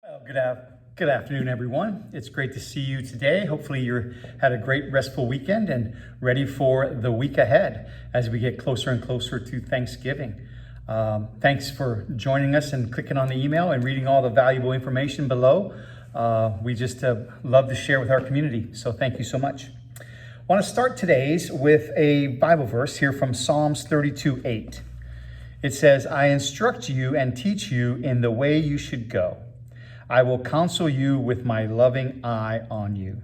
Well, good afternoon, everyone. It's great to see you today. Hopefully you had a great restful weekend and ready for the week ahead as we get closer and closer to Thanksgiving. Thanks for joining us and clicking on the email and reading all the valuable information below. We just love to share with our community, so thank you so much. I want to start today's with a Bible verse here from Psalms 32:8. It says, "I instruct you and teach you in the way you should go. I will counsel you with my loving eye on you."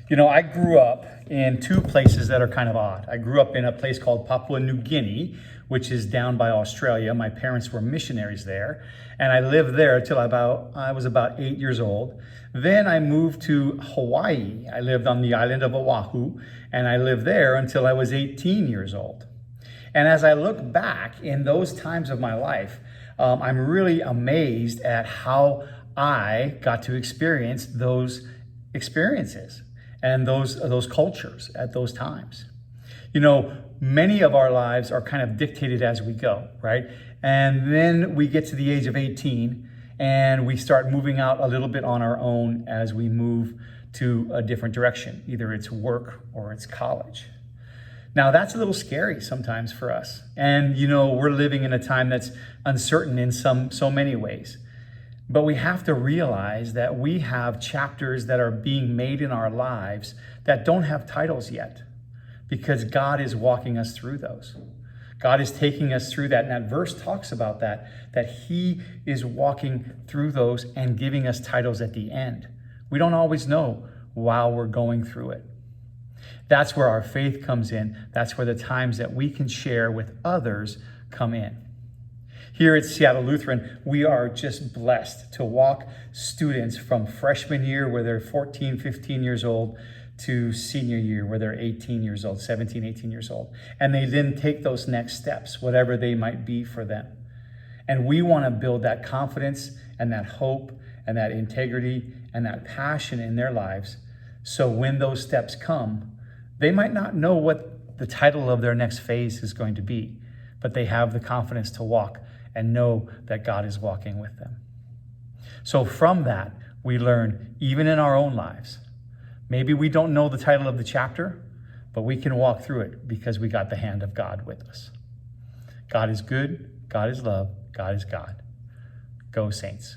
You know, I grew up in two places that are kind of odd. I grew up in a place called Papua New Guinea, which is down by Australia. My parents were missionaries there, and I lived there till I was about 8 years old. Then I moved to Hawaii. I lived on the island of Oahu, and I lived there until I was 18 years old. And as I look back in those times of my life, I'm really amazed at how I got to experience those experiences and those cultures at those times. You know, many of our lives are kind of dictated as we go, right? And then we get to the age of 18 and we start moving out a little bit on our own as we move to a different direction. Either it's work or it's college. Now, that's a little scary sometimes for us. And, you know, we're living in a time that's uncertain in so many ways. But we have to realize that we have chapters that are being made in our lives that don't have titles yet, because God is walking us through those. God is taking us through that. And that verse talks about that he is walking through those and giving us titles at the end. We don't always know while we're going through it. That's where our faith comes in. That's where the times that we can share with others come in. Here at Seattle Lutheran, we are just blessed to walk students from freshman year where they're 14, 15 years old to senior year where they're 18 years old, 17, 18 years old. And they then take those next steps, whatever they might be for them. And we want to build that confidence and that hope and that integrity and that passion in their lives. So when those steps come, they might not know what the title of their next phase is going to be, but they have the confidence to walk and know that God is walking with them. So from that, we learn, even in our own lives, maybe we don't know the title of the chapter, but we can walk through it because we got the hand of God with us. God is good, God is love, God is God. Go Saints.